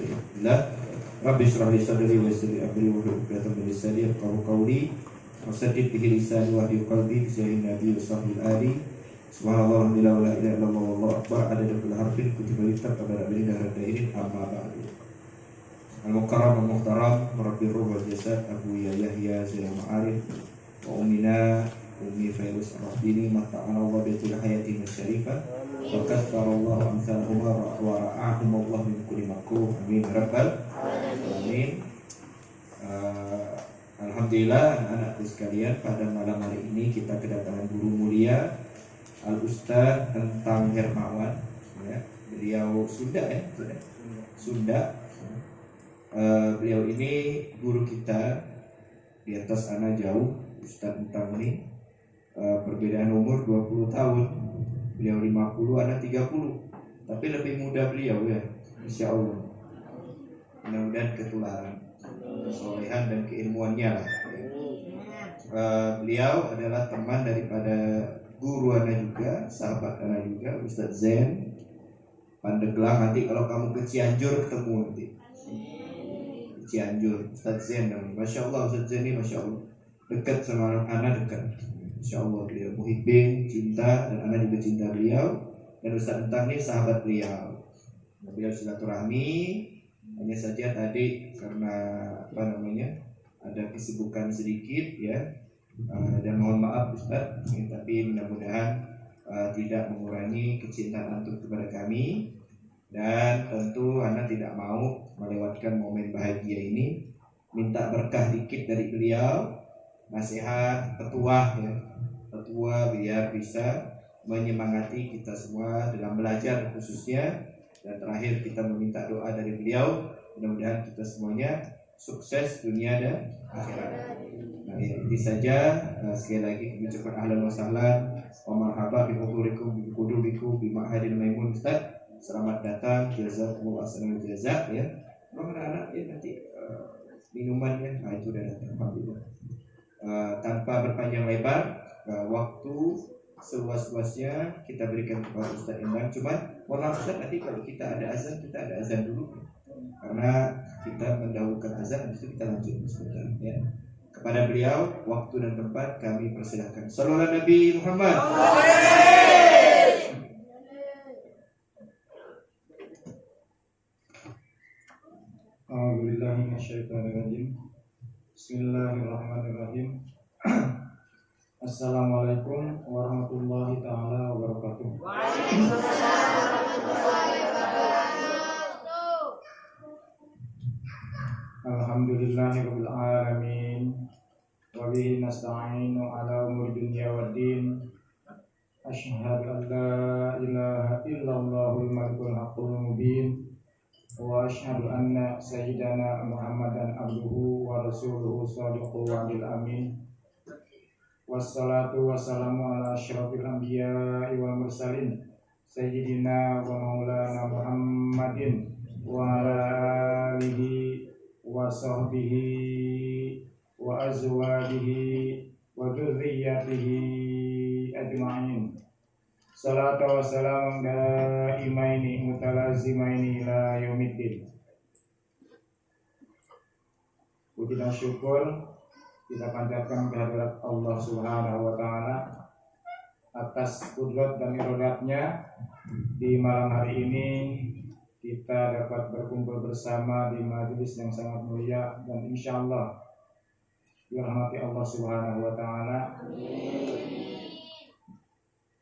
Bismillah. Rabbi shrah li sadri wa yassir li amri wahlul 'uqdatam min lisani yafqahu qawli wasaddid bihi lisani wahdi qalbi bijahin nabi wa sahbil ali. Subhanallah la ilaha illallah wallahu akbar. Adada kulli harfin kutiba litab qabla abdi dahra dairin amma ba'du. Al-Mukarram al-Muhtaram Murabbi Ruh wal Jasad Abu Yahya Zainal Ma'arif wa Ummina Ummi Fairuz Ar-Rahdini mata'ana Allah bitul hayati syarifah wa kasfarallahu amsalahuma wa ra'ahum Allah min kulli makruh amin rabbal alamin. Alhamdulillah anak-anakku sekalian, pada malam hari ini kita kedatangan guru mulia Al-Ustaz Entang Hermawan ya. Beliau Sunda ya, Sunda. Beliau ini guru kita, di atas anak jauh. Ustaz Entang ini perbedaan umur 20 tahun. Beliau 50, anak 30. Tapi lebih muda beliau ya, insya Allah. Mudah-mudahan ketularan kesolehan dan keilmuannya lah. Beliau adalah teman daripada guru anak juga, sahabat anak juga, Ustaz Zain Pandeglang. Nanti kalau kamu ke Cianjur ketemu nanti. Cianjur, Ustaz Zain namanya. Masya Allah, Ustaz Zain ini Masya Allah dekat sama anak, dekat. Masya Allah, beliau muhibbin, cinta, dan anak juga cinta beliau. Dan Ustaz Entang ini sahabat beliau. Beliau silaturahmi. Hanya saja tadi karena ada kesibukan sedikit ya, dan mohon maaf Ustaz, tapi mudah-mudahan tidak mengurangi kecintaan antum kepada kami. Dan tentu anak tidak mau melewatkan momen bahagia ini. Minta berkah dikit dari beliau, nasihat petuah ya, petua biar bisa menyemangati kita semua dalam belajar khususnya. Dan terakhir kita meminta doa dari beliau, mudah-mudahan kita semuanya sukses dunia dan akhirat. Nah ini saja. Sekali lagi kami ucapkan ahlan wa sahlan wa marhaba bi hudurikum bi qudubikum bi ma'hadil maimun. Ustaz, selamat datang, jazakumullah khairan jazak ya. Anak-anak ya nanti minumannya, itu udah datang alhamdulillah. Tanpa berpanjang lebar, waktu seluas-luasnya kita berikan kepada Ustaz Endang. Cuma mohon maaf Ustaz, nanti kalau kita ada azan dulu, karena kita mendahulukan azan, habis itu kita lanjut sebentar ya. Kepada beliau waktu dan tempat kami persilahkan. Sallallahu Nabi Muhammad. A'udzubillahi minasyaitonirrajim. Bismillahirrahmanirrahim. Assalamualaikum warahmatullahi taala wabarakatuh. Waalaikumsalam warahmatullahi wabarakatuh. Alhamdulillahirabbil alamin. Wa bihi nasta'inu ala umuri dunya waddin. Asyhadu an la ilaha illallahul malikul haqqul mubin. Wa asyhadu anna sayyidana Muhammadan abduhu wa rasuluhu shadiqul wa'dil amin. Wassalatu wassalamu ala asyrafil anbiya'i wal mursalin sayyidina wa maulana Muhammadin wa ala alihi wa sahbihi wa azwajihi wa dzurriyyatihi ajma'in. Salatu wassalamu daimaini mutalazimaini ila yaumiddin. Puji dan syukur kita panjatkan kehadirat Allah Subhanahu wa taala atas kudrat dan iradatnya. Di malam hari ini kita dapat berkumpul bersama di majelis yang sangat mulia, dan insyaallah dirahmati Allah Subhanahu wa taala.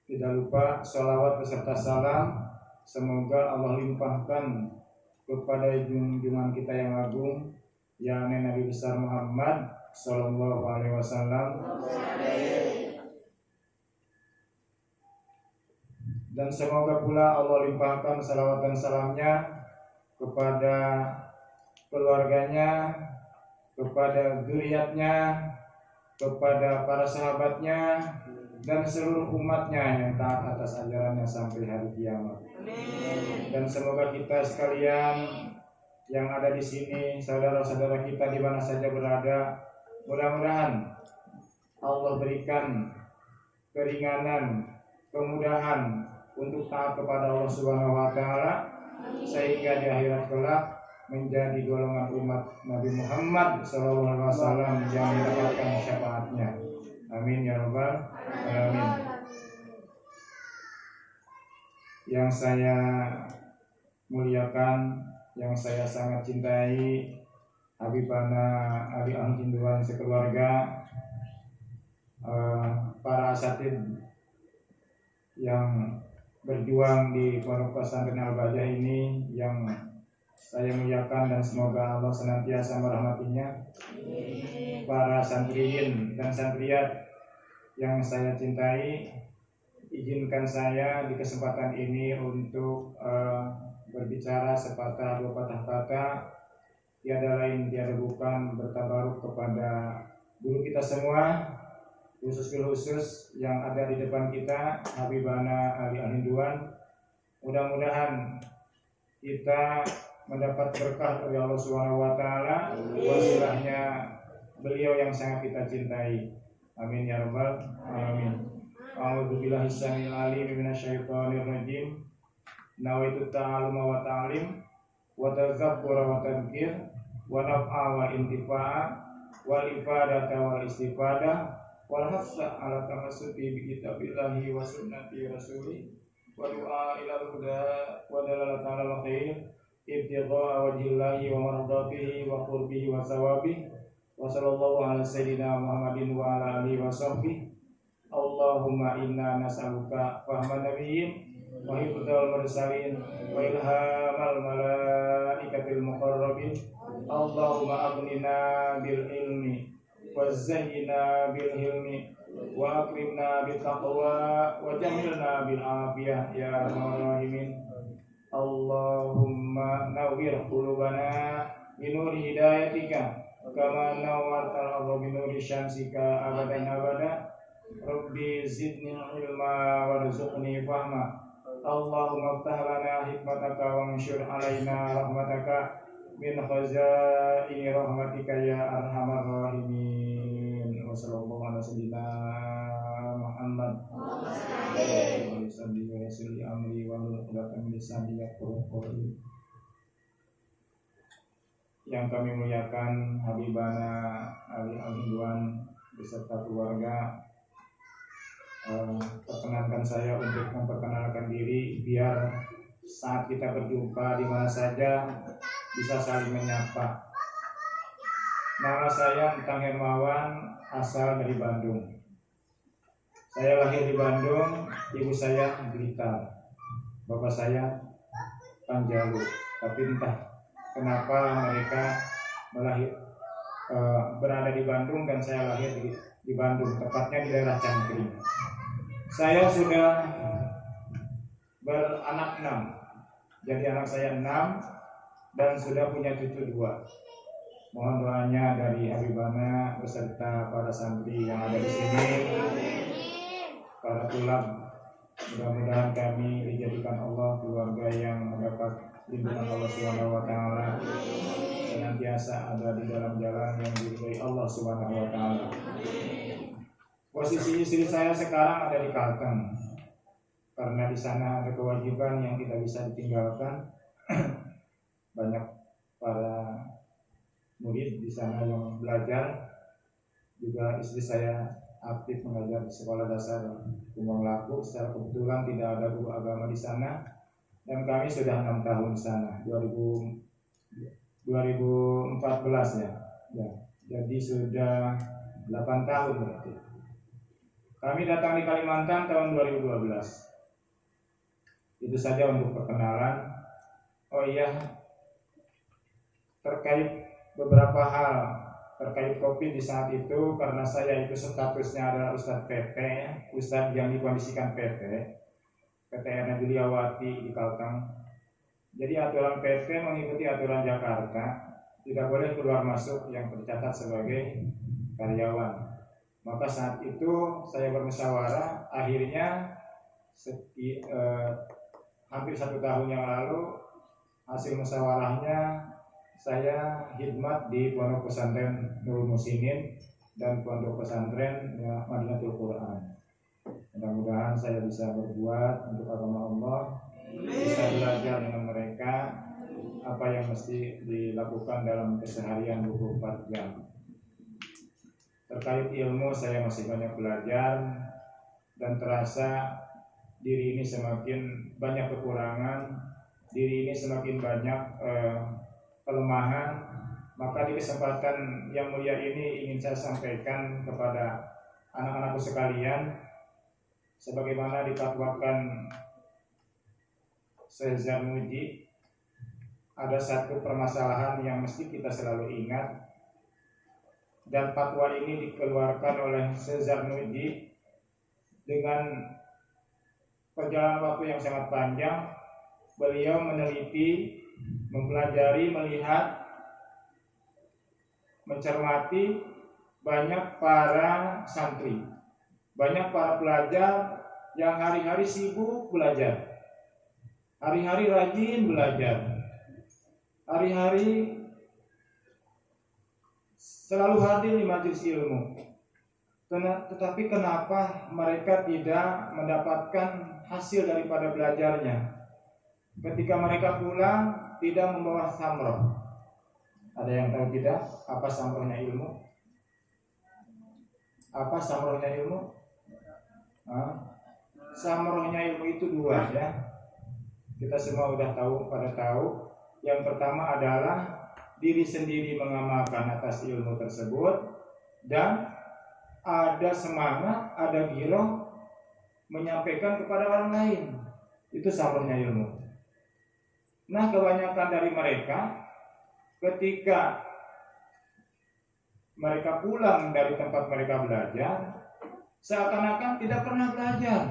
Tidak lupa sholawat beserta salam semoga Allah limpahkan kepada junjungan kita yang agung, yakni Nabi besar Muhammad sallallahu alaihi wasallam, dan semoga pula Allah limpahkan salawat dan salamnya kepada keluarganya, kepada zuriatnya, kepada para sahabatnya, dan seluruh umatnya yang taat atas ajarannya sampai hari kiamat. Dan semoga kita sekalian yang ada di sini, saudara-saudara kita di mana saja berada, mudah-mudahan Allah berikan keringanan, kemudahan untuk taat kepada Allah Subhanahu wa taala, sehingga di akhirat kelak menjadi golongan umat Nabi Muhammad SAW yang mendapatkan syafaatnya. Amin ya rabbal alamin. Yang saya muliakan, yang saya sangat cintai, Habibana Ali Al-Hinduan sekeluarga, para asatid yang berjuang di Pondok Pesantren Al-Bahjah ini, yang saya muliakan dan semoga Allah senantiasa merahmatinya. Para santriin dan santriat yang saya cintai, izinkan saya di kesempatan ini untuk berbicara sepatah dua patah kata, tiada lain tiada bukan bertabaruk kepada guru kita semua, khusus yang ada di depan kita, Habibana Ali Al-Hinduan. Mudah-mudahan kita mendapat berkah dari Allah Subhanahu wa taala, wasilahnya beliau yang sangat kita cintai. Amin ya rabbal alamin. A'udzu billahi samil alim minasyaitonir rajim. Nawaitu ta'alluma wa ta'lim wa tazakkura wa tadhkir wa naf'a wa intifa'a wal ifadata wal istifadah wal hassa ala tamassuki bi kitabillahi wa sunnati rasulih wa du'a ila al-huda wa dalalata ala khair ibtigha'a wajhillahi wa mardatihi wa qurbihi wa sawabihi wa sallallahu ala sayyidina Muhammadin wa ala alihi wa sahbihi. Allahumma inna nas'aluka fahman nabiyyin wa hifdzal mursalin wa ilhamal malaikatil muqarrabin. Allahumma aghnina bil ilmi wa zayyina bil hilmi wa akrimna bil taqwa wa jamilna bil afiyah ya arhamar rahimin. Allahumma nawwir qulubana bi nuri hidayatika kama nawwartal arda bi nuri syamsika abadan abada. Rabbi zidni ilma warzuqni fahma. Allahumma iftah lana hikmataka wa anshur alaina rahmataka min khazaini rahmatika ya arhamar rahimin. Wa sallallahu ala sayyidina Muhammad yang kami muliakan Habibana Ali Al-Hinduan beserta keluarga. Perkenankan saya untuk memperkenalkan diri biar saat kita berjumpa di mana saja bisa saling menyapa. Nama saya Entang Hermawan, asal dari Bandung. Saya lahir di Bandung, ibu saya Blitar, bapak saya Panjalu. Tapi entah kenapa mereka berada di Bandung dan saya lahir di Bandung, tepatnya di daerah Cangkring. Saya sudah beranak 6, jadi anak saya 6 dan sudah punya cucu 2. Mohon doanya dari Habibana beserta para santri yang ada di sini, para tulab. Mudah-mudahan kami dijadikan Allah keluarga yang mendapat lindungan Allah Subhanahu wa taala, senantiasa ada di dalam jalan yang diridhai Allah Subhanahu wa taala. Posisi istri saya sekarang ada di Kalteng, karena di sana ada kewajiban yang tidak bisa ditinggalkan. Banyak para murid di sana yang belajar, juga istri saya aktif mengajar di sekolah dasar Kumbang Laku. Secara kebetulan tidak ada guru agama di sana, dan kami sudah 6 tahun di sana. 2014 ya. Jadi sudah 8 tahun berarti. Kami datang di Kalimantan tahun 2012. Itu saja untuk perkenalan. Oh iya, terkait beberapa hal terkait COVID di saat itu, karena saya itu statusnya adalah Ustadz PT, Ustadz yang dikondisikan PT, PTN Juliawati di Kalteng. Jadi aturan PT mengikuti aturan Jakarta, tidak boleh keluar masuk yang tercatat sebagai karyawan. Maka saat itu saya bermusyawarah, akhirnya hampir 1 tahun yang lalu hasil musyawarahnya saya khidmat di Pondok Pesantren Nurul Musinin dan Pondok Pesantren Madinatul Quran. Mudah-mudahan saya bisa berbuat untuk agama Allah, bisa belajar dengan mereka apa yang mesti dilakukan dalam keseharian 24 jam. Terkait ilmu saya masih banyak belajar dan terasa diri ini semakin banyak kekurangan, diri ini semakin banyak kelemahan. Maka di kesempatan yang mulia ini ingin saya sampaikan kepada anak-anakku sekalian, sebagaimana difatwakan Syekh Zarnuji, ada satu permasalahan yang mesti kita selalu ingat, dan fatwa ini dikeluarkan oleh Syekh Zarnuji dengan perjalanan waktu yang sangat panjang. Beliau meneliti, mempelajari, melihat, mencermati banyak para santri, banyak para pelajar yang hari-hari sibuk belajar, hari-hari rajin belajar, hari-hari selalu hadir di majelis ilmu. Tetapi kenapa mereka tidak mendapatkan hasil daripada belajarnya? Ketika mereka pulang tidak membawa samroh. Ada yang tahu tidak apa samrohnya ilmu? Apa samrohnya ilmu? Samrohnya ilmu itu dua ya. Kita semua udah tahu, pada tahu. Yang pertama adalah diri sendiri mengamalkan atas ilmu tersebut, dan ada semangat, ada giroh menyampaikan kepada orang lain. Itu samrohnya ilmu. Nah, kebanyakan dari mereka ketika mereka pulang dari tempat mereka belajar, seakan-akan tidak pernah belajar,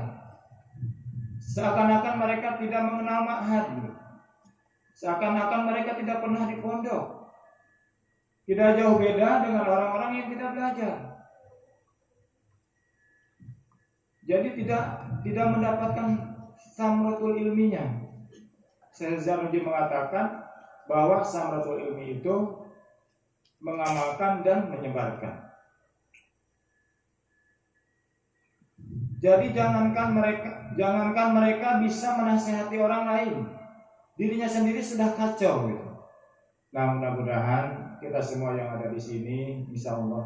seakan-akan mereka tidak mengenal ma'had, seakan-akan mereka tidak pernah di pondok. Tidak jauh beda dengan orang-orang yang tidak belajar. Jadi tidak mendapatkan samratul ilminya. Syekh Zarnuji mengatakan bahwa samratul ilmi itu mengamalkan dan menyebarkan. Jadi jangankan mereka bisa menasihati orang lain, dirinya sendiri sudah kacau gitu. Nah, mudah-mudahan kita semua yang ada di sini, insyaallah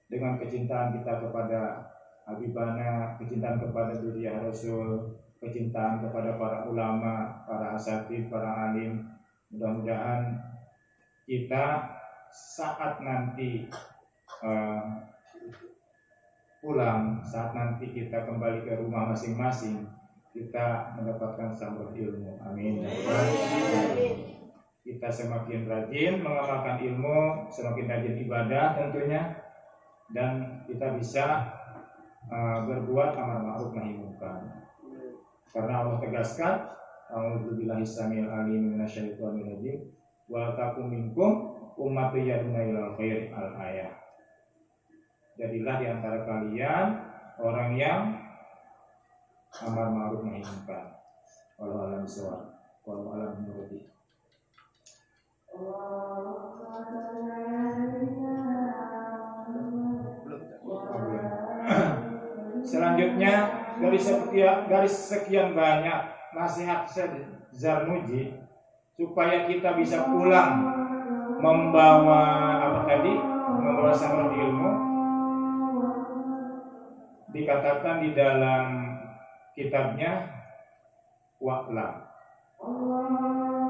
dengan kecintaan kita kepada Habibana, kecintaan kepada Dzurriyyah Rasul, kecintaan kepada para ulama, para asatidz, para alim, mudah-mudahan kita saat nanti pulang, saat nanti kita kembali ke rumah masing-masing, kita mendapatkan samroh ilmu. Amin. Kita semakin rajin mengamalkan ilmu, semakin rajin ibadah tentunya, dan kita bisa berbuat amar ma'ruf nahi munkar. Karena Allah tegaskan, a'udzubillahi samil alim minasyaitonir rajim, wa takum minkum ummatun yad'una ilal khair al-ayah. Jadilah di antara kalian orang yang amar ma'ruf nahi munkar. Wallahu a'lam bishawab. Wallahu a'lam bishawab. Selanjutnya dari sekian banyak nasihat Syekh Zarnuji supaya kita bisa pulang membawa membawa samroh ilmu, dikatakan di dalam kitabnya wa'lam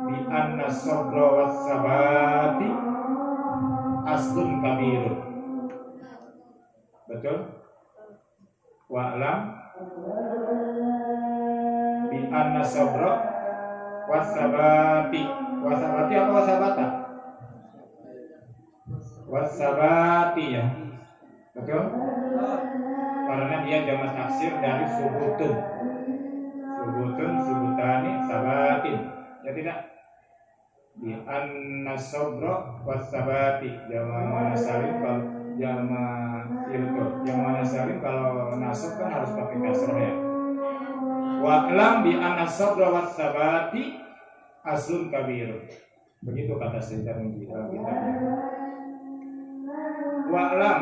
bi anna sabra was sabati aslun kabirun. Betul? Wa'lam bi anna sabra was sabati apa wasabata? Wasabati ya. Betul? Karena dia jamak taksir dari subutun, subutani, sabatin. Ya tidak? Bi anna sabra wasabati jamak mana salim kalau jamak itu jamak mana salim kalau nasab kan harus pakai kasrah ya. Wa'lam bi anna sabra wasabati aslun kabir. Begitu kata Syekh Zarnuji dalam kitabnya. Wa'lam,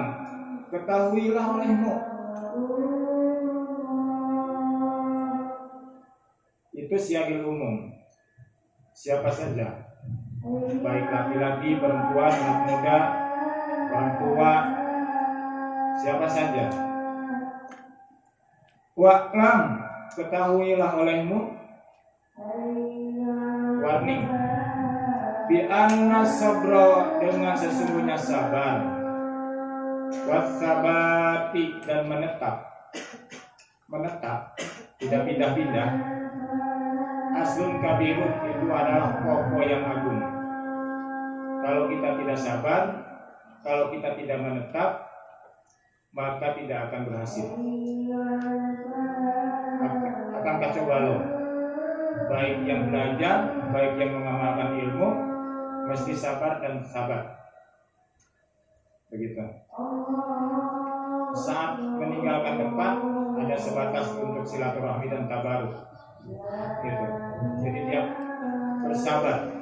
ketahuilah olehmu. Itu siagil umum. Siapa saja. baik laki-laki, perempuan, anak muda, orang tua, siapa saja. Wa'lam, ketahuilah olehmu, warning, bi anna sabra, dengan sesungguhnya sabar, wasabati, dan menetap, tidak pindah-pindah, aslun kabirun, itu adalah pokok yang agung. Kalau kita tidak sabar, kalau kita tidak menetap, maka tidak akan berhasil. Akan kacau balau. Baik yang belajar, baik yang mengamalkan ilmu, mesti sabar dan sabar. Begitu. Saat meninggalkan tempat, ada sebatas untuk silaturahmi dan tabaruk. Gitu. Jadi dia bersabar.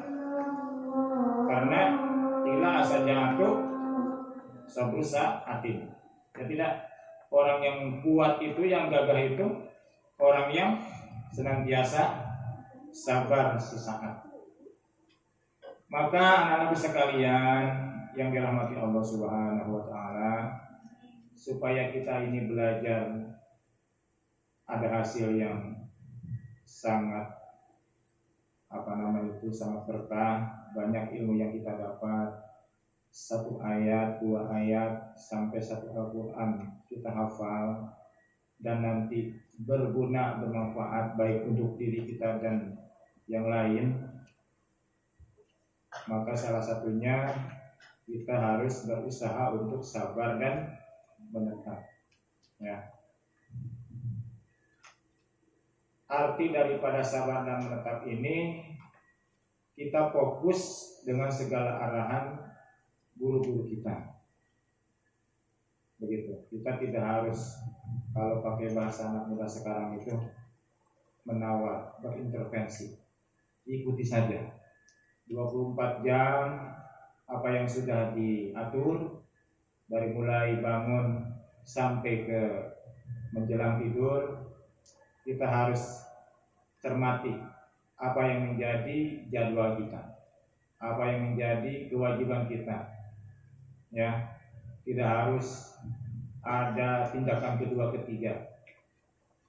Karena ila asajatu sabrusa atin. Ya tidak, orang yang kuat itu, yang gagah itu, orang yang senantiasa sabar sesaat. Maka anak-anakku sekalian yang dirahmati Allah Subhanahu wa taala, supaya kita ini belajar ada hasil yang sangat sangat berkah, banyak ilmu yang kita dapat. Satu ayat, dua ayat, sampai satu Al-Quran kita hafal, dan nanti berguna, bermanfaat baik untuk diri kita dan yang lain. Maka salah satunya kita harus berusaha untuk sabar dan menetap. Ya. Arti daripada sabar dan menetap ini, kita fokus dengan segala arahan guru-guru kita. Begitu. Kita tidak harus, kalau pakai bahasa anak muda sekarang itu, menawar, berintervensi. Ikuti saja. 24 jam apa yang sudah diatur, dari mulai bangun sampai ke menjelang tidur, kita harus cermati apa yang menjadi jadwal kita, apa yang menjadi kewajiban kita. Ya, tidak harus ada tindakan kedua ketiga.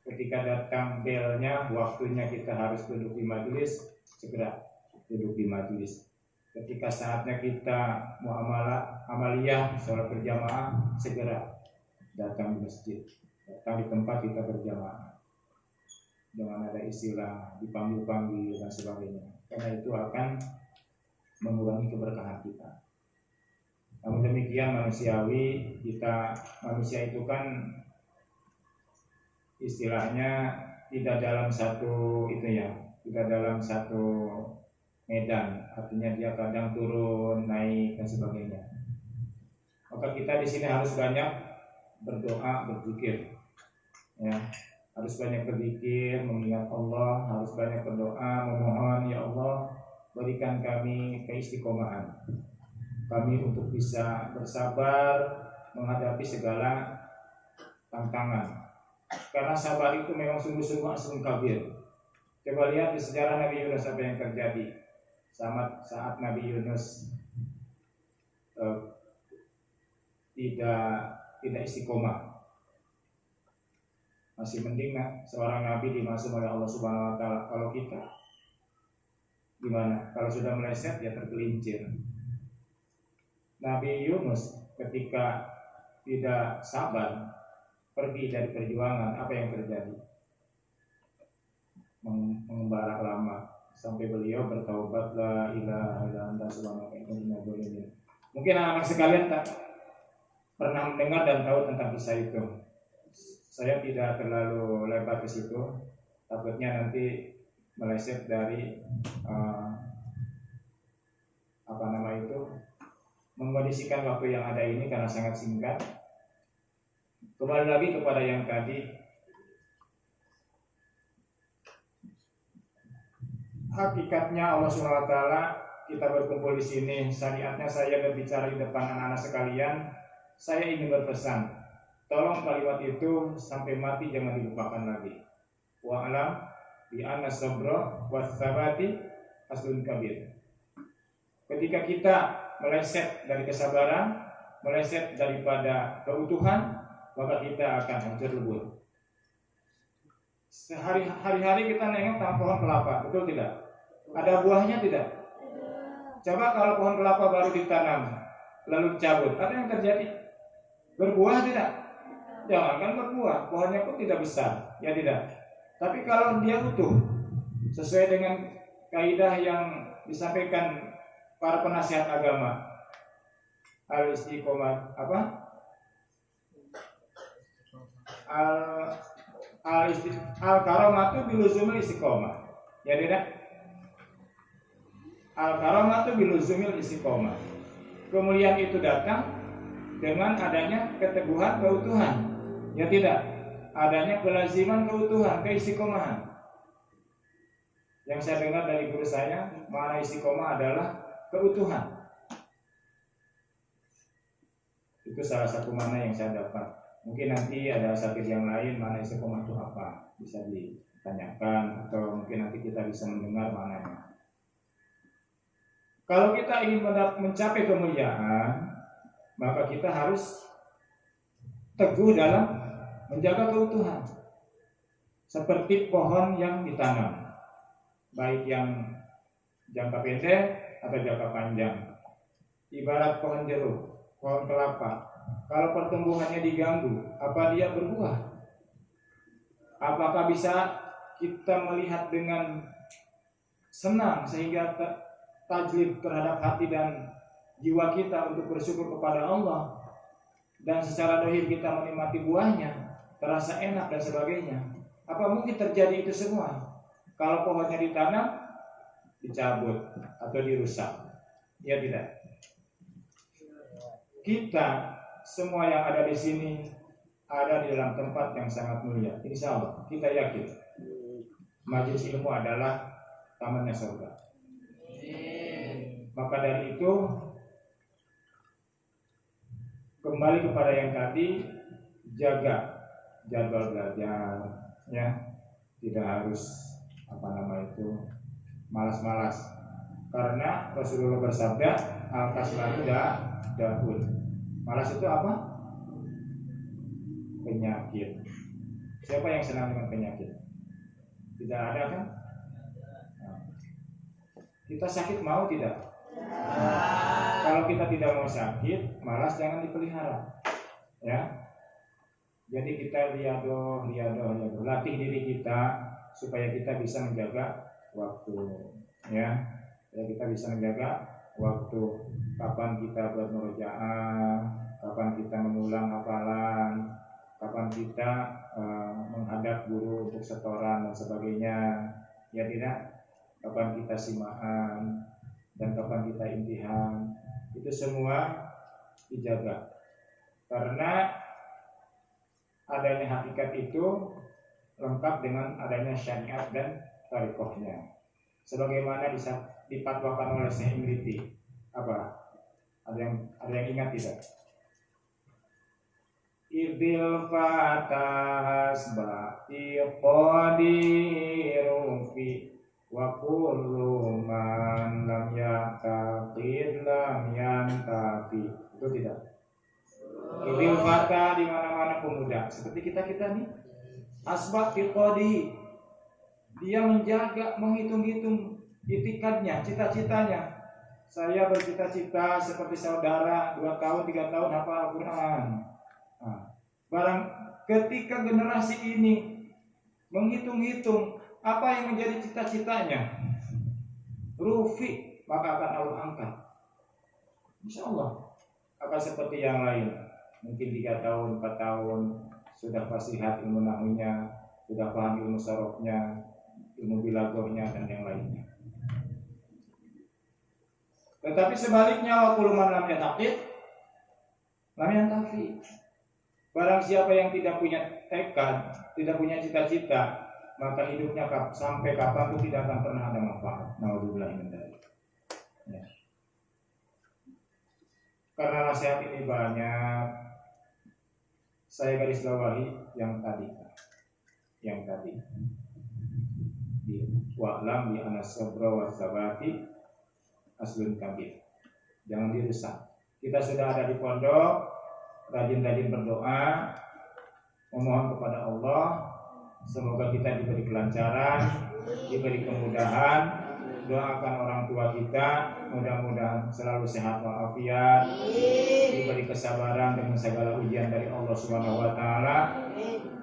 Ketika datang belnya, waktunya kita harus duduk di majelis, segera duduk di majelis. Ketika saatnya kita amaliyah, sholat berjamaah, segera datang di masjid, datang di tempat kita berjamaah. Jangan ada istilah dipanggil-panggil dan sebagainya, karena itu akan mengurangi keberkahan kita. Namun demikian manusiawi, manusia itu kan istilahnya tidak dalam satu tidak dalam satu medan, artinya dia kadang turun, naik dan sebagainya. Maka kita di sini harus banyak berdoa, berzikir, ya, harus banyak berzikir, mengingat Allah, harus banyak berdoa, memohon, ya Allah, berikan kami keistiqomahan, kami untuk bisa bersabar menghadapi segala tantangan. Karena sabar itu memang sungguh-sungguh aslun kabir. Coba lihat di sejarah Nabi Yunus apa yang terjadi saat Nabi Yunus tidak istiqomah. Masih mending seorang nabi dimaksud oleh Allah Subhanahu wa taala. Kalau kita gimana? Kalau sudah meleset ya tergelincir. Nabi Yunus ketika tidak sabar pergi dari perjuangan, apa yang terjadi? Mengembara lama sampai beliau bertaubat, la ilaha illa anta subhanaka inni kuntu minadz dzalimin. Mungkin anak-anak sekalian tak pernah mendengar dan tahu tentang kisah itu. Saya tidak terlalu lebar ke situ, takutnya nanti meleset dari mengkondisikan waktu yang ada ini karena sangat singkat. Kembali lagi kepada yang tadi, hakikatnya Allah SWT, kita berkumpul di sini, syariatnya saya berbicara di depan anak-anak sekalian. Saya ingin berpesan, tolong kalimat itu sampai mati jangan dilupakan lagi. Wa'alam bi anna sabra was sabati aslun kabir. Ketika kita meleset dari kesabaran, meleset daripada keutuhan, maka kita akan hancur lebur. Hari-hari kita nengok pohon kelapa, betul tidak? Ada buahnya tidak? Coba kalau pohon kelapa baru ditanam, lalu dicabut, apa yang terjadi? Berbuah tidak? Jangankan berbuah, pohonnya pun tidak besar, ya tidak. Tapi kalau dia utuh, sesuai dengan kaidah yang disampaikan para penasihat agama, al-istiqomah apa? Al-karamatu biluzumil istiqomah. Ya tidak? Al-karamatu biluzumil istiqomah. Kemuliaan itu datang dengan adanya keteguhan keutuhan. Ya tidak? Adanya kelaziman keutuhan, keistiqomahan. Yang saya dengar dari guru saya, makna istiqomah adalah keutuhan. Itu salah satu makna yang saya dapat. Mungkin nanti ada sakit yang lain, makna istiqomah itu apa? Bisa ditanyakan atau mungkin nanti kita bisa mendengar maknanya. Kalau kita ingin mencapai kemuliaan, maka kita harus teguh dalam menjaga keutuhan. Seperti pohon yang ditanam, baik yang jangka pendek atau jangka panjang. Ibarat pohon jeruk, pohon kelapa. Kalau pertumbuhannya diganggu, apa dia berbuah? Apakah bisa kita melihat dengan senang sehingga tajlib terhadap hati dan jiwa kita untuk bersyukur kepada Allah, dan secara dohir kita menikmati buahnya, terasa enak dan sebagainya? Apa mungkin terjadi itu semua kalau pohonnya ditanam, dicabut atau dirusak? Ya tidak. Kita semua yang ada di sini ada di dalam tempat yang sangat mulia. Insya Allah kita yakin majelis ilmu adalah tamannya surga. Maka dari itu kembali kepada yang tadi, jaga jadwal belajar, ya, tidak harus malas-malas. Karena Rasulullah bersabda, al-kaslatu da'un. Malas itu apa? Penyakit. Siapa yang senang dengan penyakit? Tidak ada kan? Nah, kita sakit mau tidak? Kalau kita tidak mau sakit, malas jangan dipelihara. Ya. Jadi kita riadoh, latih diri kita supaya kita bisa menjaga waktu, ya. Ya, kita bisa menjaga waktu. Kapan kita bermurojaah, kapan kita mengulang hafalan, kapan kita menghadap guru untuk setoran dan sebagainya, ya tidak? Kapan kita simaan dan kapan kita imtihan, itu semua dijaga. Karena adanya hakikat itu lengkap dengan adanya syariat dan tarikohnya. Sebagaimana dipatwakan oleh Syekh Imriti. Apa? Ada yang ingat tidak? Idil fatas ba'ti qadiru fi wa kullu man lam yaqid lam yantafi. Itu tidak? Idil fata di mana-mana pemuda seperti kita nih. Asbaq fi qadi. Dia menjaga, menghitung-hitung itikadnya, cita-citanya. Saya bercita-cita seperti saudara 2 tahun, 3 tahun hafal Al-Quran. Barang ketika generasi ini menghitung-hitung apa yang menjadi cita-citanya, rufi, maka akan Allah angkat. Insya Allah akan seperti yang lain. Mungkin 3 tahun, 4 tahun sudah fasihat ilmu nahwinya, sudah paham ilmu sarofnya, ilmu bilagohnya dan yang lainnya. Tetapi sebaliknya, wa kullu man lam yataqid lam yantafi. Barang siapa yang tidak punya tekad, tidak punya cita-cita, maka hidupnya sampai kapan itu tidak akan pernah ada manfaat. Naudzubillah min dzalik. Ya. Karena nasihat ini banyak, saya garis bawahi yang tadi. Di wa'lam bi anna sabra wa sabati aslun kabir. jangan dirusak. Kita sudah ada di pondok, rajin-rajin berdoa, memohon kepada Allah, semoga kita diberi kelancaran, diberi kemudahan. Doakan orang tua kita, mudah-mudahan selalu sehat walafiat, diberi kesabaran dengan segala ujian dari Allah Subhanahu wa taala.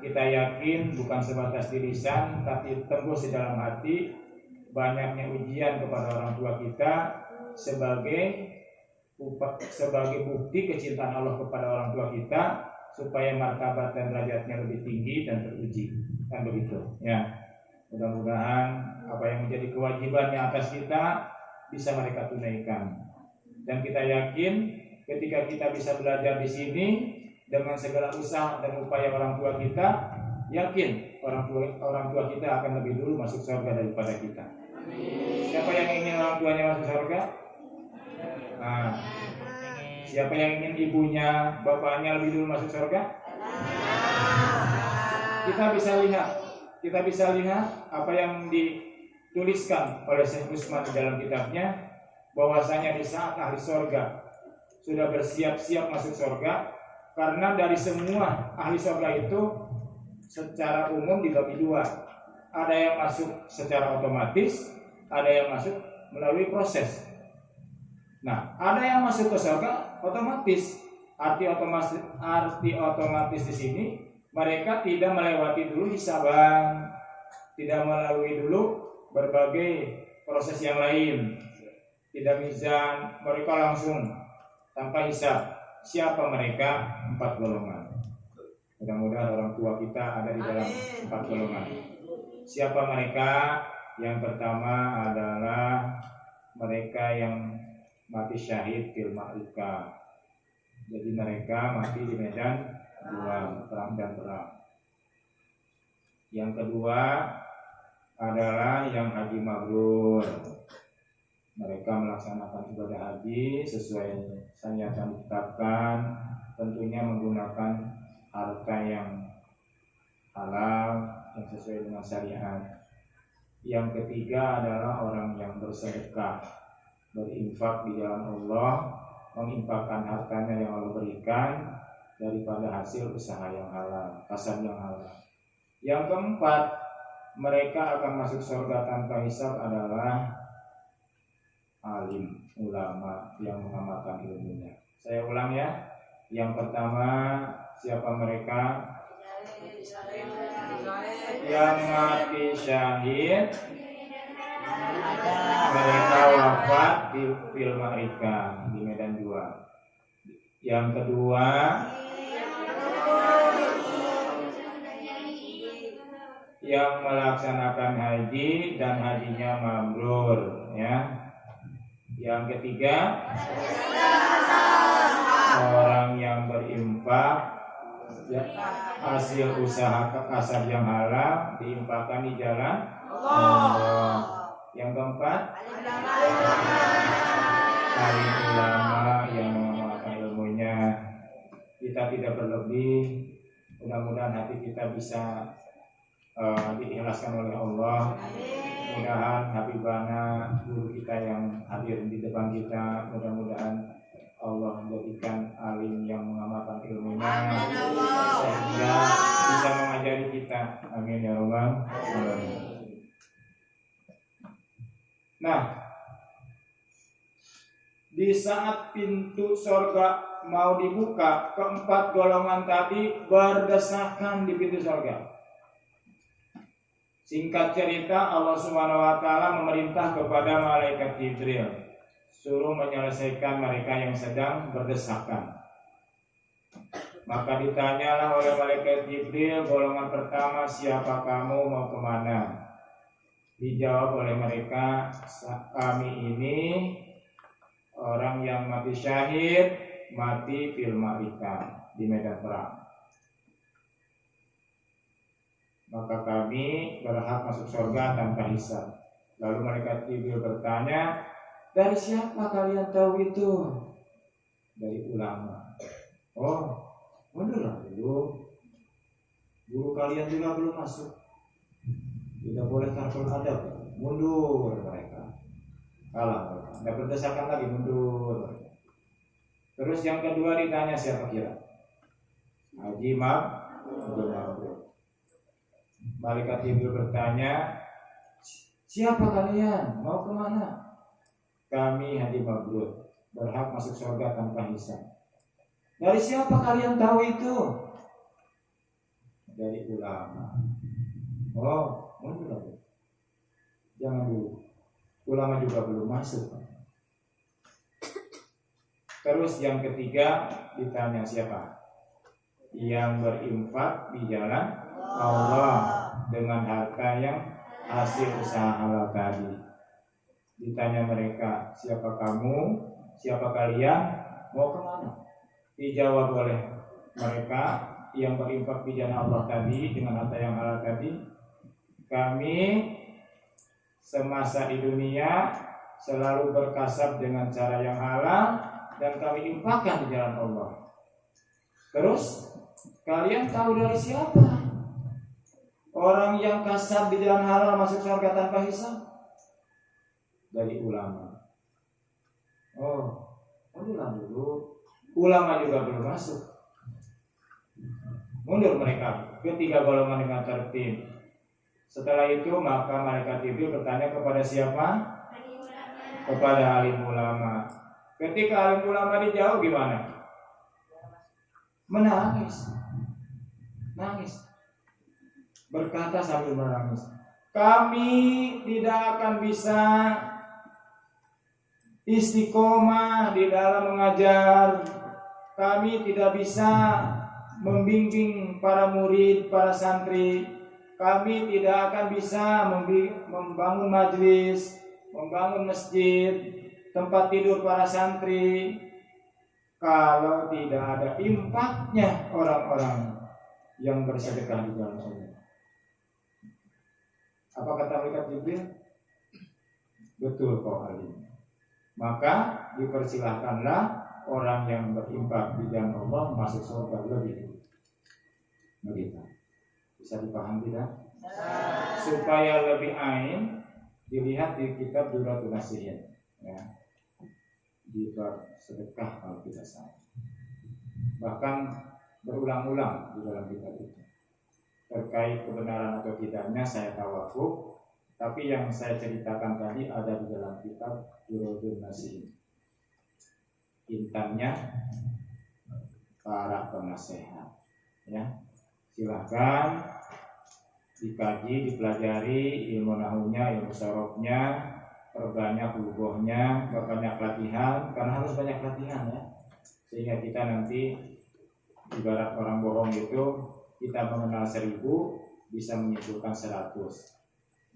Kita yakin bukan sebatas di lisan, tapi tembus di dalam hati. Banyaknya ujian kepada orang tua kita sebagai bukti kecintaan Allah kepada orang tua kita, supaya martabat dan derajatnya lebih tinggi dan teruji, kan begitu ya. Mudah-mudahan apa yang menjadi kewajibannya atas kita bisa mereka tunaikan, dan kita yakin ketika kita bisa belajar di sini dengan segala usaha dan upaya orang tua kita, yakin orang tua kita akan lebih dulu masuk surga daripada kita. Siapa yang ingin orang tuanya masuk surga? Nah, siapa yang ingin ibunya, bapaknya lebih dulu masuk surga? Kita bisa lihat apa yang dituliskan oleh Syekh Usman di dalam kitabnya, bahwasanya di saat ahli surga sudah bersiap-siap masuk surga, karena dari semua ahli surga itu secara umum dibagi dua. Ada yang masuk secara otomatis, ada yang masuk melalui proses. Nah, ada yang masuk ke surga otomatis. Arti otomatis di sini, mereka tidak melewati dulu hisaban, tidak melalui dulu berbagai proses yang lain, tidak mizan, mereka langsung tanpa hisab. Siapa mereka? 4 golongan. Mudah-mudahan orang tua kita ada di dalam 4 golongan. Siapa mereka? Yang pertama adalah mereka yang mati syahid fil ma'rikah. Jadi mereka mati di medan perang dan perang. Yang kedua adalah yang haji mabrur. Mereka melaksanakan ibadah haji sesuai yang ditetapkan, tentunya menggunakan harta yang halal yang sesuai dengan syariat. Yang ketiga adalah orang yang bersedekah, berinfak di jalan Allah, menginfakkan hartanya yang Allah berikan daripada hasil usaha yang halal, kasab yang halal. Yang keempat, mereka akan masuk surga tanpa hisab adalah alim, ulama yang mengamalkan ilmunya. Saya ulang ya. Yang pertama, siapa mereka? Yang mati syahid, mereka wafat di fil ma'rikah, di medan 2. Yang kedua, yang melaksanakan haji dan hajinya mabrur ya. Yang ketiga, orang yang berinfak ya, hasil usaha kasar yang halal diinfakkan di jalan Allah. Yang keempat, alim ulama yang mengamalkan ilmunya. Kita tidak berlebih, mudah-mudahan hati kita bisa diikhlaskan oleh Allah. Mudah-mudahan Habibana, guru kita yang hadir di depan kita, mudah-mudahan Allah menjadikan alim yang mengamalkan ilmunya sehingga bisa mengajari kita. Amin ya rabbal alamin. Nah, di saat pintu surga mau dibuka, keempat golongan tadi berdesakan di pintu surga. Singkat cerita, Allah Subhanahu wa taala memerintah kepada malaikat Jibril suruh menyelesaikan mereka yang sedang berdesakan. Maka ditanyalah oleh malaikat Jibril, golongan pertama, siapa kamu, mau kemana? Dijawab oleh mereka, kami ini orang yang mati syahid, mati fil ma'rikah, di medan perang. Maka kami berhak masuk surga tanpa hisab. Lalu malaikat Jibril bertanya, dari siapa kalian tahu itu? Dari ulama. Oh, mundur dulu. Guru kalian juga belum masuk. Tidak boleh tarful adab. Mundur mereka. Kalah mereka. Tidak berdesakan lagi, mundur. Terus yang kedua ditanya siapa kira? Haji Mabrur. Malaikat Jibril bertanya, siapa kalian? Mau kemana? Kami Haji Mabrur, berhak masuk surga tanpa hisab. Dari siapa kalian tahu itu? Dari ulama. Oh, mundur lagi. Jangan dulu. Ulama juga belum masuk. Terus yang ketiga ditanya siapa? Yang berinfak di jalan Allah dengan harta yang hasil usaha halal tadi. Ditanya mereka, siapa kamu? Siapa kalian? Mau kemana? Dijawab oleh mereka yang berinfak di jalan Allah tadi dengan harta yang halal tadi. Kami semasa di dunia selalu berkasab dengan cara yang halal dan kami infakkan di jalan Allah. Terus kalian tahu dari siapa? Orang yang kasab di jalan halal masuk surga tanpa hisab? Dari ulama. Oh, ulang dulu. Ulama juga belum masuk. Mundur mereka. Ketiga golongan dengan tertib. Setelah itu maka malaikat Jibril bertanya kepada siapa? Kepada alim ulama. Ketika alim ulama dijawab gimana? Menangis. Nangis. Berkata sambil menangis, kami tidak akan bisa istiqomah di dalam mengajar. Kami tidak bisa membimbing para murid, para santri. Kami tidak akan bisa membangun majelis, membangun masjid, tempat tidur para santri kalau tidak ada impaknya orang-orang yang bersedekah di jalan Allah. Apa kata malaikat Jibril? Betul kau alim. Maka dipersilahkanlah orang yang berinfak di jalan Allah masuk surga lebih dulu. Begitu. Bisa dipahami tidak? Supaya lebih ain dilihat di kitab Duratul Nasihin, ya. Di bab sedekah kalau tidak salah. Bahkan berulang-ulang di dalam kitab itu. Terkait kebenaran atau tidaknya saya tawakuf, tapi yang saya ceritakan tadi ada di dalam kitab Duratul Nasihin. Intannya para penasehat, ya. Silakan dikaji, dipelajari ilmu nahunya, ilmu sorofnya, perbanyak lugohnya, perbanyak latihan, karena harus banyak latihan, ya. Sehingga kita nanti ibarat orang bohong itu, kita mengenal 1000 bisa menyimpulkan 100.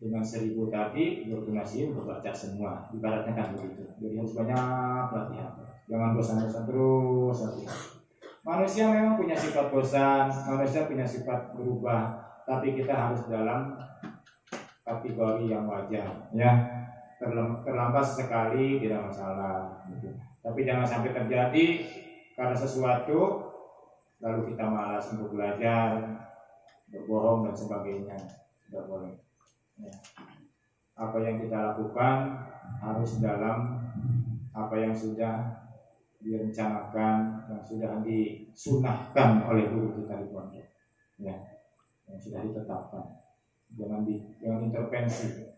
Dengan 1000 tadi berdonasi berbaca semua, ibaratnya kan begitu. Jadi harus banyak latihan. Jangan bosan-bosan terus latihan. Manusia memang punya sifat bosan, manusia punya sifat berubah, tapi kita harus dalam kategori yang wajar, ya. Terlambat sekali tidak masalah, gitu. Tapi jangan sampai terjadi karena sesuatu lalu kita malas untuk belajar, berbohong dan sebagainya. Tidak boleh, ya. Apa yang kita lakukan harus dalam apa yang sudah direncanakan, yang sudah disunahkan oleh guru kita di pondok, ya, yang sudah ditetapkan. Jangan intervensi.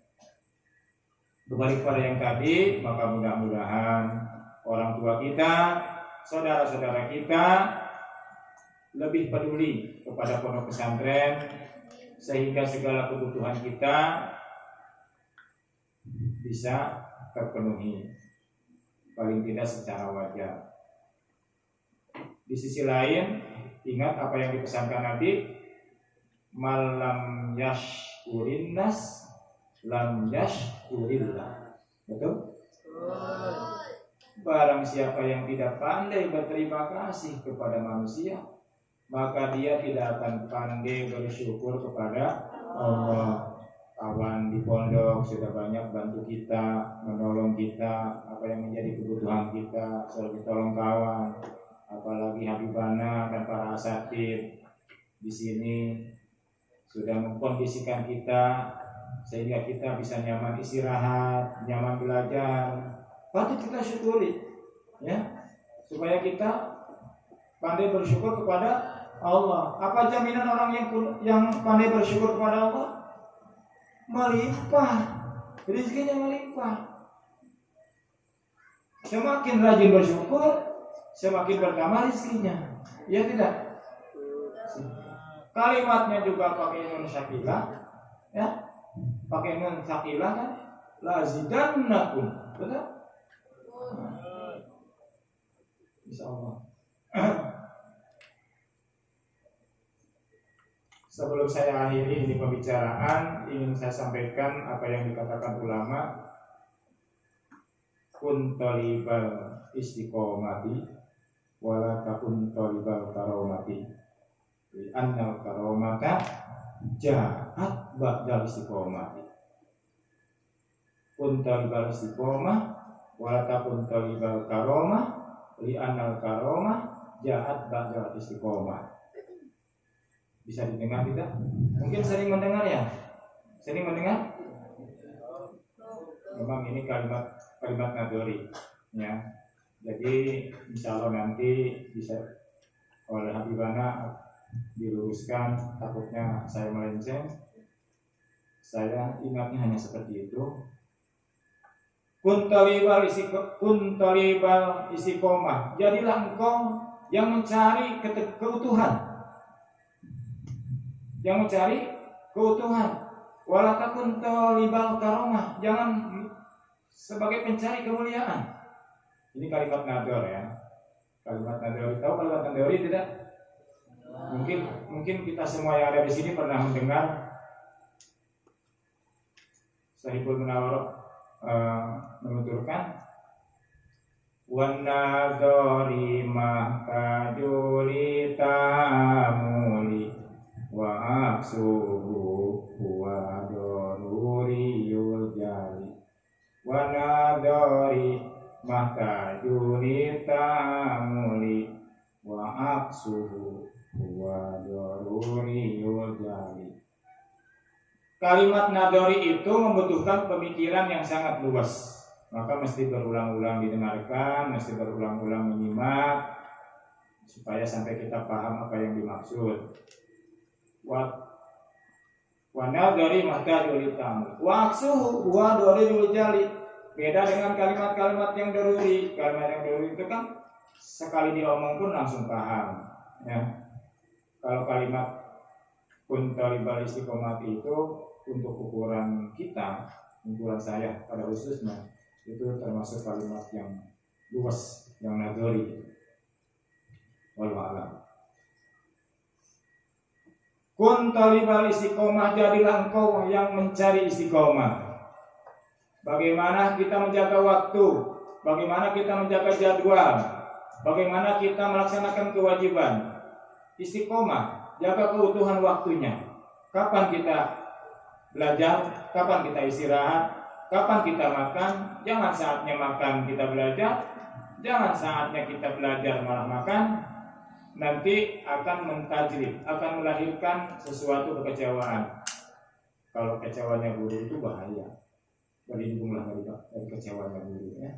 Berbalik pada yang tadi, maka mudah-mudahan orang tua kita, saudara-saudara kita lebih peduli kepada pondok pesantren, sehingga segala kebutuhan kita bisa terpenuhi, paling tidak secara wajar. Di sisi lain, ingat apa yang dipesankan Nabi, malam yashkurin nas lam yashkurillah. Betul? Barang siapa yang tidak pandai berterima kasih kepada manusia, maka dia tidak akan pandai bersyukur kepada Allah. Kawan di pondok sudah banyak bantu kita, menolong kita, apa yang menjadi kebutuhan kita, selalu tolong kawan. Apalagi Habibana dan para asatid di sini sudah mengkondisikan kita sehingga kita bisa nyaman istirahat, nyaman belajar. Patut kita syukuri, ya. supaya kita pandai bersyukur kepada Allah. Apa jaminan orang yang pandai bersyukur kepada Allah? Melimpah, rezekinya melimpah. Semakin rajin bersyukur, semakin bertambah rezekinya. Ya tidak? Kalimatnya juga pakai nun sakilah, ya, pakai nun sakilah kan, lazidannakum, betul? Insyaallah. Sebelum saya akhiri ini pembicaraan, ingin saya sampaikan apa yang dikatakan ulama. Kun talibal istiqomati wala takun talibal karomati. Annal karomata ja'at ba'dal istiqomati. Kun talibal istiqomah wala takun talibal karomah. Annal karomah ja'at ba'dal istiqomah. Bisa didengar tidak? Mungkin sering mendengar ya? Sering mendengar? Memang ini kalimat nadori, ya. Jadi insya Allah nanti bisa oleh Habibana diluruskan. Takutnya saya melenceng. Saya ingatnya hanya seperti itu. Kun talibal istiqomah. Jadilah engkau yang mencari keutuhan. Yang mencari keutuhan. Wala takun talibal karomah. Jangan sebagai pencari kemuliaan. Ini kalimat nador ya. Kalimat nador. Tahu kalimat nador tidak? Mungkin kita semua yang ada di sini pernah mendengar Sahibul Munawwarah menuturkan wan nadori mahkajuli tamuli wa aksuhu wa doruriyul jali wa nadori mahkajuli tamuli wa aksuhu wa doruriyul jali. Kalimat nadori itu membutuhkan pemikiran yang sangat luas. Maka mesti berulang-ulang didengarkan, mesti berulang-ulang menyimak supaya sampai kita paham apa yang dimaksud. Wa nadori mahkajuli tamuli wa aksuhu wa doruriyul jali. Beda dengan kalimat-kalimat yang daruri. Kalimat yang daruri itu kan sekali diomong pun langsung paham, ya. Kalau kalimat kun talibal istiqomati itu untuk ukuran kita, ukuran saya pada khususnya, itu termasuk kalimat yang luas, yang nadori. Wallahu a'lam. Kun talibal istiqomah, jadilah engkau yang mencari istiqomah. Bagaimana kita menjaga waktu, bagaimana kita menjaga jadwal, bagaimana kita melaksanakan kewajiban. Istiqomah, jaga keutuhan waktunya. Kapan kita belajar, kapan kita istirahat, kapan kita makan. Jangan saatnya makan kita belajar, jangan saatnya kita belajar malah makan. Nanti akan mentajrid, akan melahirkan sesuatu kekecewaan. Kalau kecewanya guru itu bahaya. Berlindunglah dari kecewanya guru, ya.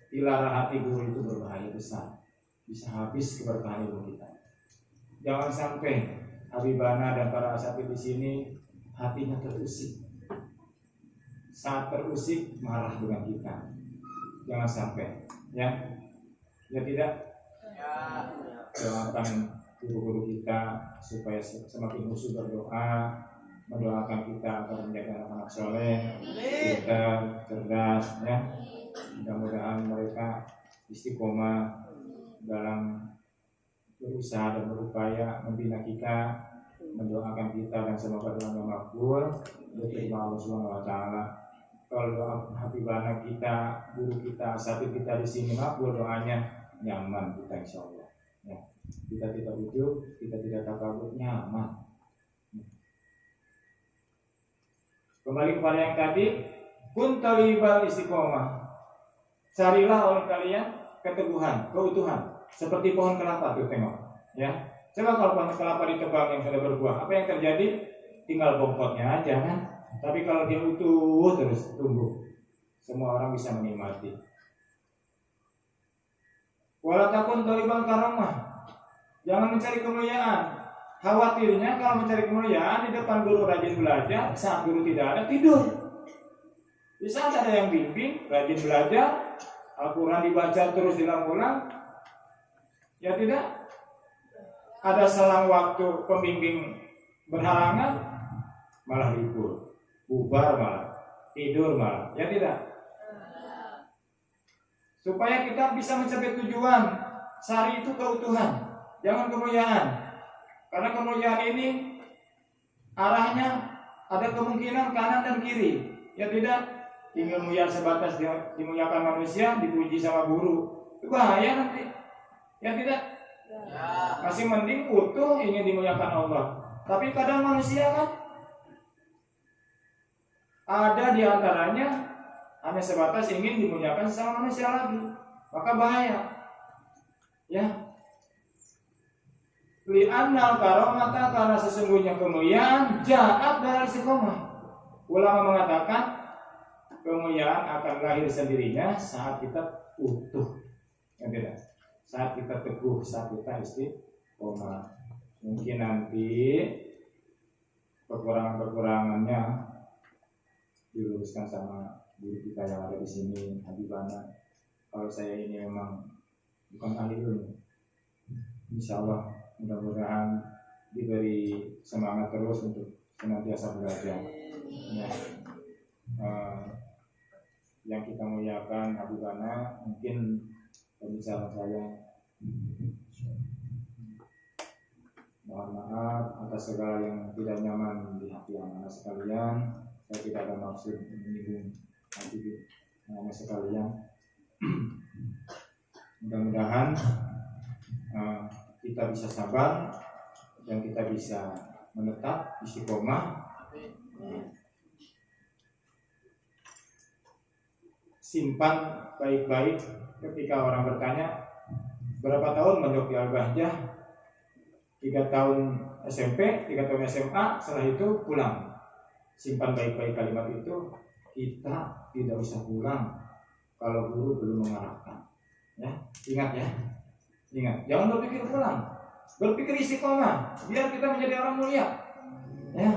Dilarang hati guru itu berbahaya besar, bisa habis keberkahan ilmu kita. Jangan sampai Habibana dan para asatidz di sini hatinya terusik. Saat terusik marah dengan kita. Jangan sampai, ya. Ya tidak. Doakan guru-guru kita supaya semakin khusyuk berdoa, mendoakan kita agar menjadi anak-anak soleh, pintar, cerdas, ya. Mudah-mudahan mereka istiqomah dalam berusaha dan berupaya membina kita, mendoakan kita, dan semoga doanya makbul diterima Allah Subhanahu wa taala. Kalau doa Habibana kita, guru kita, asatidz kita di sini makbul doanya, nyaman kita insyaallah. Ya. Kita tidak ujub, kita tidak takabur, nyaman. Kembali kepada yang tadi, kun talibal istiqomah. Carilah oleh kalian keteguhan, keutuhan. Seperti pohon kelapa tuh, tengok, ya. Coba kalau pohon kelapa ditebang yang sudah berbuah, apa yang terjadi? Tinggal bongkotnya aja kan. Tapi kalau dia utuh terus tumbuh, semua orang bisa menikmati. Wala takun talibal karamah. Jangan mencari kemuliaan. Khawatirnya kalau mencari kemuliaan di depan guru rajin belajar, saat guru tidak ada tidur. Di saat ada yang bimbing, rajin belajar, Al-Quran dibaca terus diulang-ulang, ya tidak. Ada selang waktu pembimbing berhalangan, malah libur, bubar malah, tidur malah, ya tidak. Supaya kita bisa mencapai tujuan, cari itu keutuhan, jangan kemuliaan. Karena kemuliaan ini arahnya ada kemungkinan kanan dan kiri, ya tidak. Ingin mulia sebatas dimuliakan manusia, dipuji sama guru, itu bahaya nanti, ya tidak. Masih mending utuh ingin dimuliakan Allah. Tapi kadang manusia kan ada di antaranya hanya sebatas ingin dimuliakan sama manusia lagi, maka bahaya. Ya. Li'annal karamata, karena sesungguhnya kemuliaan ja'at dari istiqomah. Ulama mengatakan kemuliaan akan lahir sendirinya saat kita utuh, ya tidak? Saat kita teguh, saat kita istiqomah. Mungkin nanti kekurangannya diluruskan sama guru kita yang ada di sini, Habibana. Kalau saya ini memang bukan ahli ilmu, insya Allah mudah-mudahan diberi semangat terus untuk senantiasa belajar. Ya. Yang kita muliakan Habibana, mungkin pembicaraan saya mohon maaf atas segala yang tidak nyaman di hati anak sekalian. Saya tidak ada maksud menyinggung hati anak sekalian. Mudah-mudahan kita bisa sabar dan kita bisa menetap istiqomah. Simpan baik-baik ketika orang bertanya berapa tahun mondok di Al-Bahjah, 3 tahun SMP, 3 tahun SMA, setelah itu pulang. Simpan baik-baik kalimat itu. Kita tidak usah pulang kalau guru belum mengarahkan. Ya, ingat ya, ingat. Jangan berpikir pulang, berpikir istiqomah, biar kita menjadi orang mulia. Ya.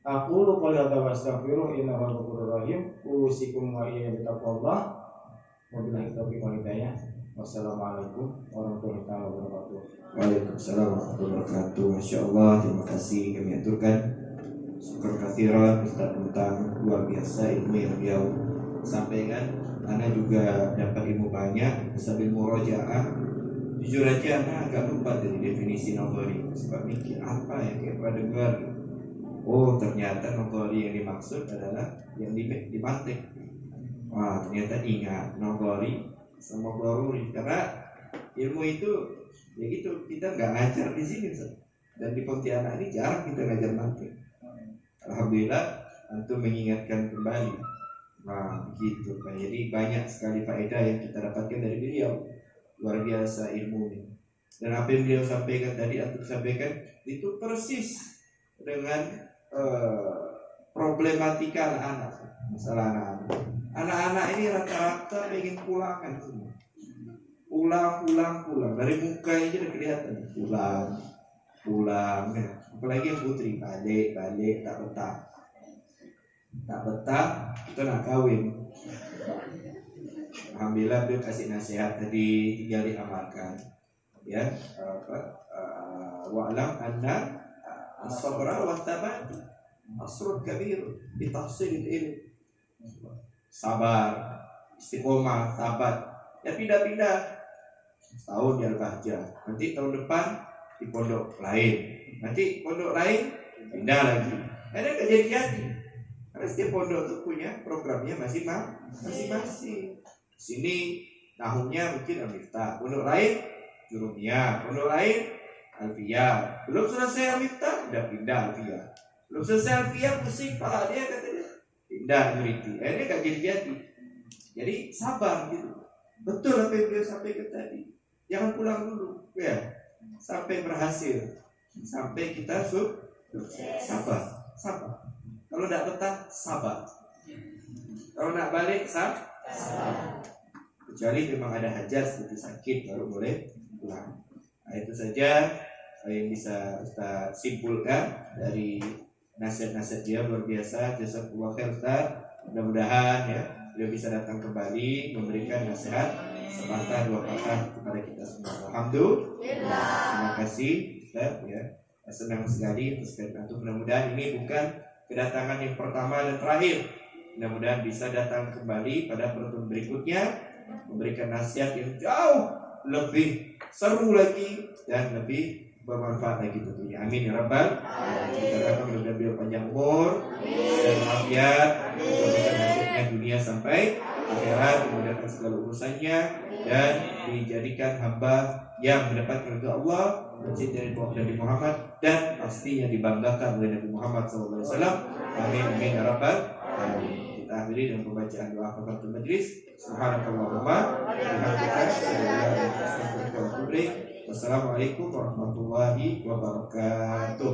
Aku lupa lihat wastaghfiruh innahu ghafurur rahim. Usikum wa iyyakum bittaqwallah. Wabillahi taufiq wal hidayah. Wassalamualaikum warahmatullahi wabarakatuh. Waalaikumsalam warahmatullahi wabarakatuh. Masyaallah, terima kasih kami aturkan. Syukur kathiran Ustaz tentang luar biasa ilmu yang beliau sampaikan. Ana juga dapat ilmu banyak sambil murojaah. Jujur aja Ana agak lupa dari definisi nazari. Sebab mikir apa yang kayak pernah dengar. Oh, ternyata nazari yang dimaksud adalah yang dimantik. Wah, ternyata ingat nazari sama daruri. Karena ilmu itu ya gitu, kita nggak ngajar di sini, dan di Pontianak ini jarang kita ngajar mantik. Alhamdulillah antum mengingatkan kembali. Nah, begitu Pak. Jadi banyak sekali faedah yang kita dapatkan dari beliau. Luar biasa ilmunya. Dan apa yang beliau sampaikan tadi, antum sampaikan itu persis dengan problematika anak-anak. Masalah anak-anak. Anak-anak ini rata-rata ingin pulangan semua. Pulang. Dari muka aja udah kelihatan. Pulang. Ya. Apalagi yang putri, balik, tak betah, kita nak kawin. Alhamdulillah beliau kasih nasihat tadi, tinggal diamalkan. Ya, wa'lam anna as-sabra wa tabat asrul kabir bi tahsilil ilm. Sabar, istiqomah, sabar. Ya pindah-pindah. Setahun di Al-Bahjah, nanti tahun depan di pondok lain, nanti pondok lain pindah lagi. Ada kejadian. Karena setiap pondok itu punya programnya masing-masing. Sini tahunnya mungkin Al-Miftah, pondok lain Jurumiyah, pondok lain Alfiyah. Belum selesai Al-Miftah, udah pindah Alfiyah. Belum selesai Alfiyah, pusing pala dia katanya pindah Nuriti. Akhirnya gak jadi. Jadi sabar gitu. Betul apa yang beliau sampaikan tadi. Jangan pulang dulu, ya, sampai berhasil, sampai kita sabar. Kalau tidak betah, sabar. Kalau nak balik, sabar. kecuali memang ada hajat seperti sakit baru boleh pulang. Nah, itu saja yang bisa Ustaz simpulkan dari nasihat-nasihat dia luar biasa. Jazakallahu khair Ustaz. Mudah-mudahan ya beliau bisa datang kembali memberikan nasihat sepatah dua patah kepada kita semua. Alhamdulillah. Terima kasih Ustaz ya. Senang sekali atas kehadiran antum. Mudah-mudahan ini bukan kedatangan yang pertama dan terakhir. Mudah-mudahan bisa datang kembali pada pertemuan berikutnya memberikan nasihat yang jauh lebih seru lagi dan lebih bermanfaat lagi tentunya. Amin ya rabbal alamin. Kita harapkan mudah-mudahan beliau panjang umur dan afiat, memberikan nasibnya dunia sampai akhirat, memudahkan segala urusannya dan dijadikan hamba yang mendapatkan ridha Allah, mencintai Nabi Muhammad dan pastinya dibanggakan oleh Nabi Muhammad SAW. Amin amin ya rabbal alamin. Kita akhiri dengan pembacaan doa kafaratul majlis. Subhanakallahumma wa bihamdika asyhadu an la ilaha illa anta astaghfiruka wa atubu ilaik. Wassalamualaikum warahmatullahi wabarakatuh.